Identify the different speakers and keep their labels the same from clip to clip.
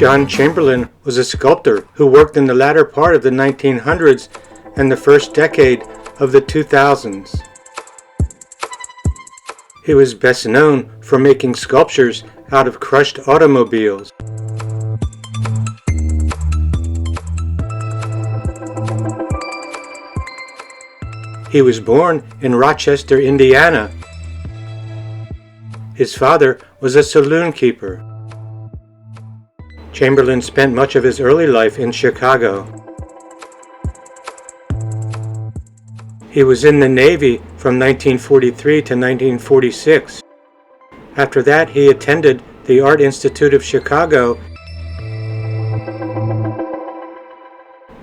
Speaker 1: John Chamberlain was a sculptor who worked in the latter part of the 1900s and the first decade of the 2000s. He was best known for making sculptures out of crushed automobiles. He was born in Rochester, Indiana. His father was a saloon keeper. Chamberlain spent much of his early life in Chicago. He was in the Navy from 1943 to 1946. After that, he attended the Art Institute of Chicago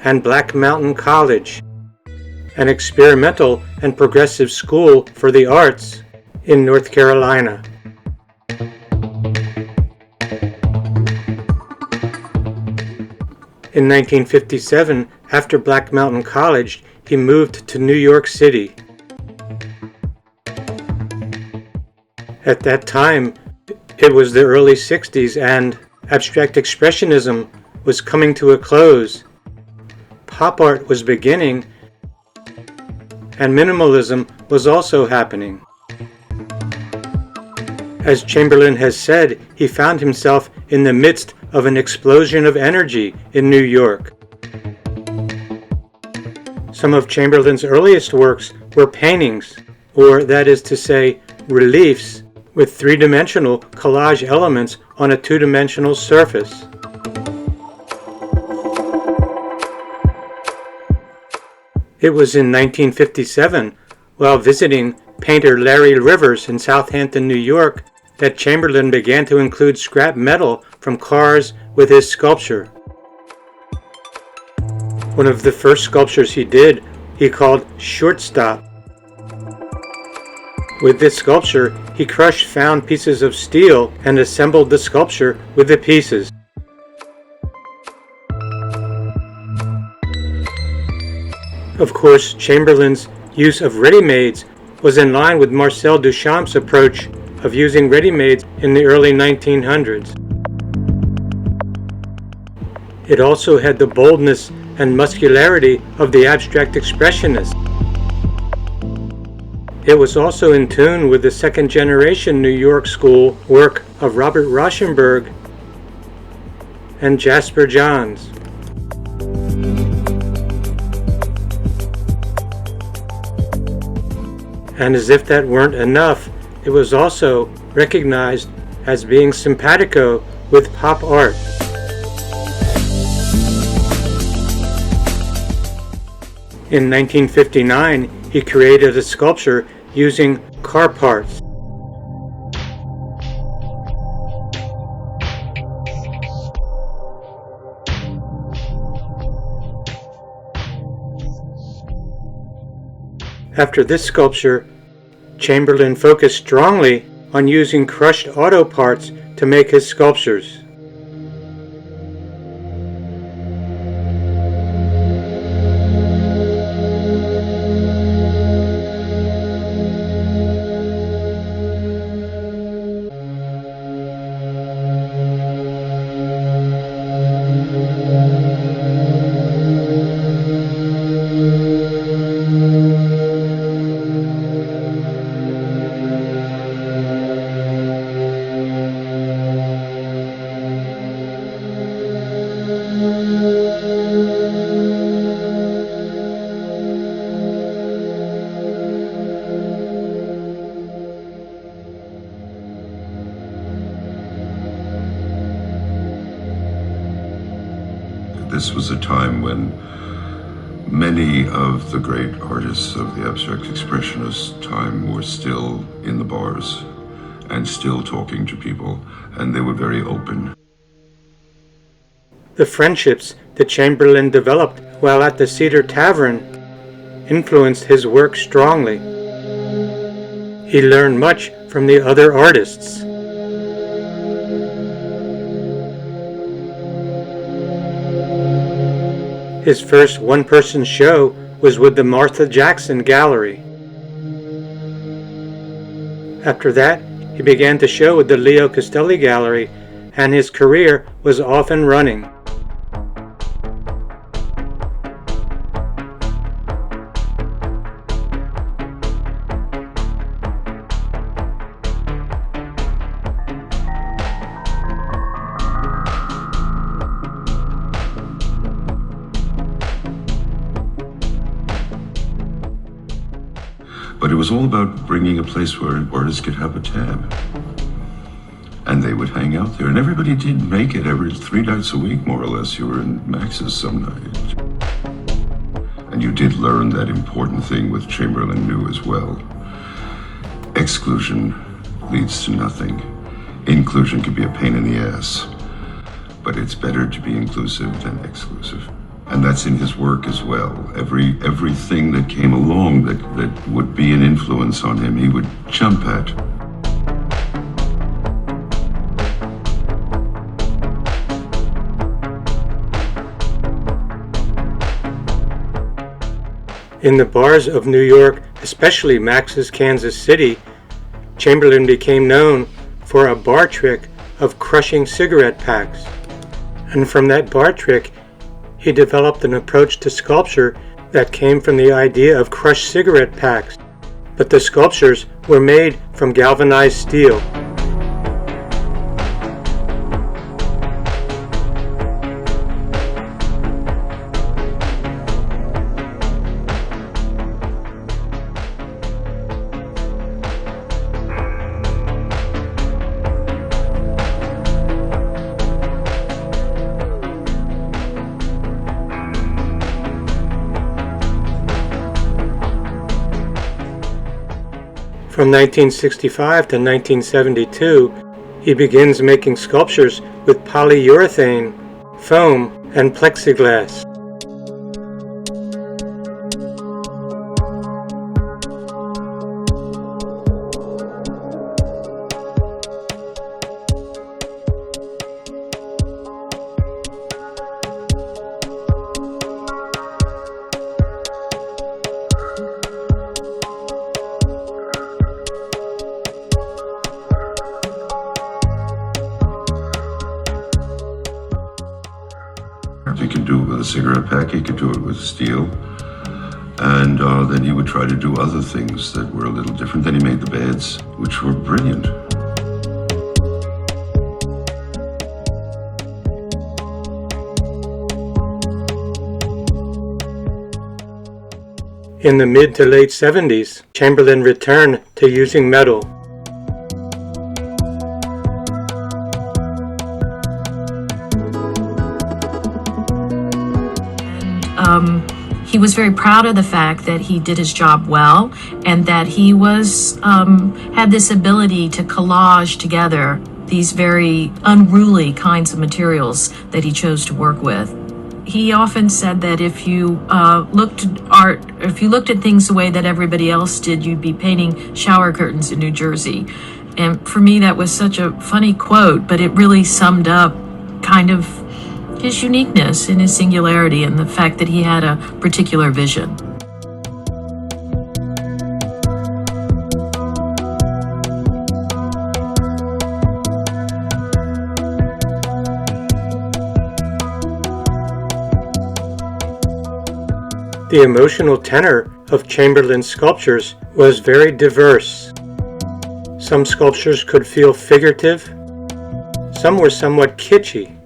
Speaker 1: and Black Mountain College, an experimental and progressive school for the arts in North Carolina. In 1957, after Black Mountain College, he moved to New York City. At that time, it was the early 60s and abstract expressionism was coming to a close. Pop art was beginning, and minimalism was also happening. As Chamberlain has said, he found himself in the midst of an explosion of energy in New York. Some of Chamberlain's earliest works were paintings, or that is to say, reliefs, with three-dimensional collage elements on a two-dimensional surface. It was in 1957, while visiting painter Larry Rivers in Southampton, New York, that Chamberlain began to include scrap metal from cars with his sculpture. One of the first sculptures he did, he called Shortstop. With this sculpture, he crushed found pieces of steel and assembled the sculpture with the pieces. Of course, Chamberlain's use of ready-mades was in line with Marcel Duchamp's approach of using ready-mades in the early 1900s. It also had the boldness and muscularity of the abstract expressionists. It was also in tune with the second-generation New York School work of Robert Rauschenberg and Jasper Johns. And as if that weren't enough, it was also recognized as being simpatico with pop art. In 1959, he created a sculpture using car parts. After this sculpture, Chamberlain focused strongly on using crushed auto parts to make his sculptures.
Speaker 2: This was a time when many of the great artists of the abstract expressionist time were still in the bars and still talking to people, and they were very open.
Speaker 1: The friendships that Chamberlain developed while at the Cedar Tavern influenced his work strongly. He learned much from the other artists. His first one-person show was with the Martha Jackson Gallery. After that, he began to show with the Leo Castelli Gallery and his career was off and running.
Speaker 2: But it was all about bringing a place where artists could have a tab. And they would hang out there. And everybody did make it every 3 nights a week, more or less. You were in Max's some night. And you did learn that important thing which Chamberlain knew as well. Exclusion leads to nothing. Inclusion can be a pain in the ass. But it's better to be inclusive than exclusive. And that's in his work as well. Everything that came along that would be an influence on him, he would jump at.
Speaker 1: In the bars of New York, especially Max's Kansas City, Chamberlain became known for a bar trick of crushing cigarette packs. And from that bar trick, he developed an approach to sculpture that came from the idea of crushed cigarette packs, but the sculptures were made from galvanized steel. From 1965 to 1972, he begins making sculptures with polyurethane, foam, and plexiglass.
Speaker 2: He could do it with a cigarette pack, he could do it with steel. And then he would try to do other things that were a little different. Then he made the beds, which were brilliant.
Speaker 1: In the mid to late 70s, Chamberlain returned to using metal.
Speaker 3: He was very proud of the fact that he did his job well, and that he was had this ability to collage together these very unruly kinds of materials that he chose to work with. He often said that if you looked at things the way that everybody else did, you'd be painting shower curtains in New Jersey. And for me, that was such a funny quote, but it really summed up kind of his uniqueness and his singularity and the fact that he had a particular vision.
Speaker 1: The emotional tenor of Chamberlain's sculptures was very diverse. Some sculptures could feel figurative, some were somewhat kitschy.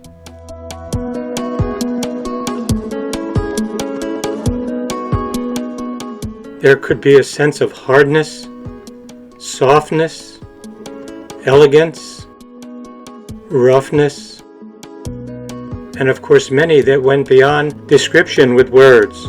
Speaker 1: There could be a sense of hardness, softness, elegance, roughness, and of course many that went beyond description with words.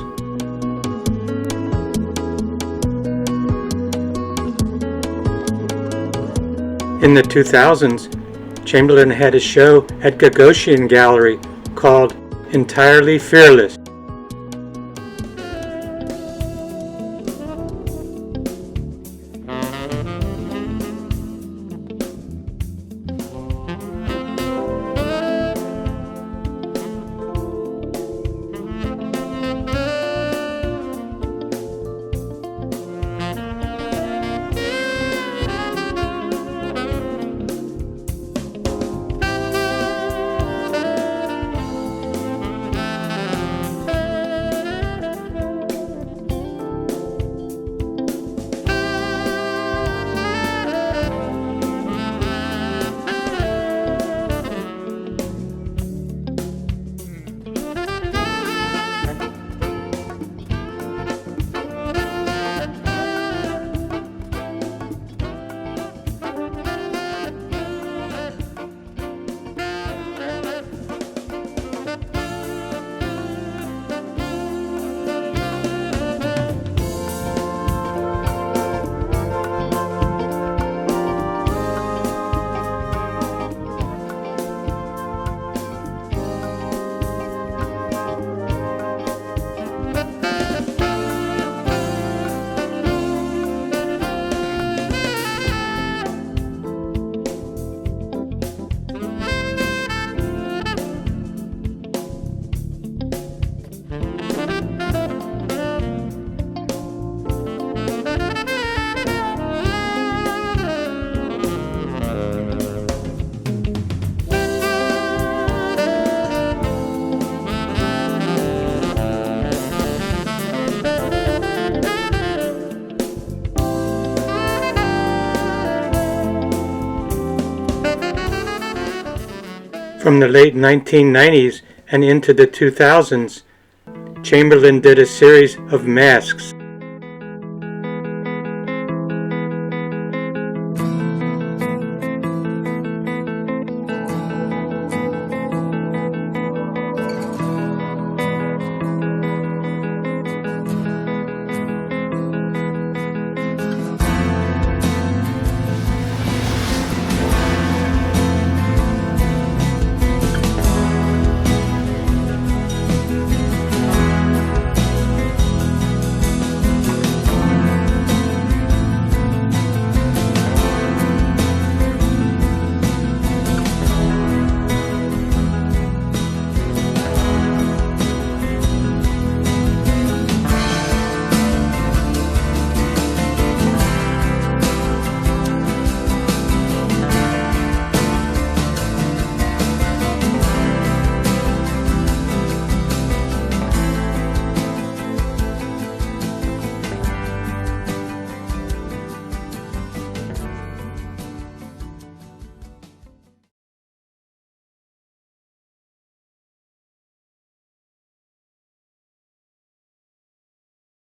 Speaker 1: In the 2000s, Chamberlain had a show at Gagosian Gallery called Entirely Fearless. From the late 1990s and into the 2000s, Chamberlain did a series of masks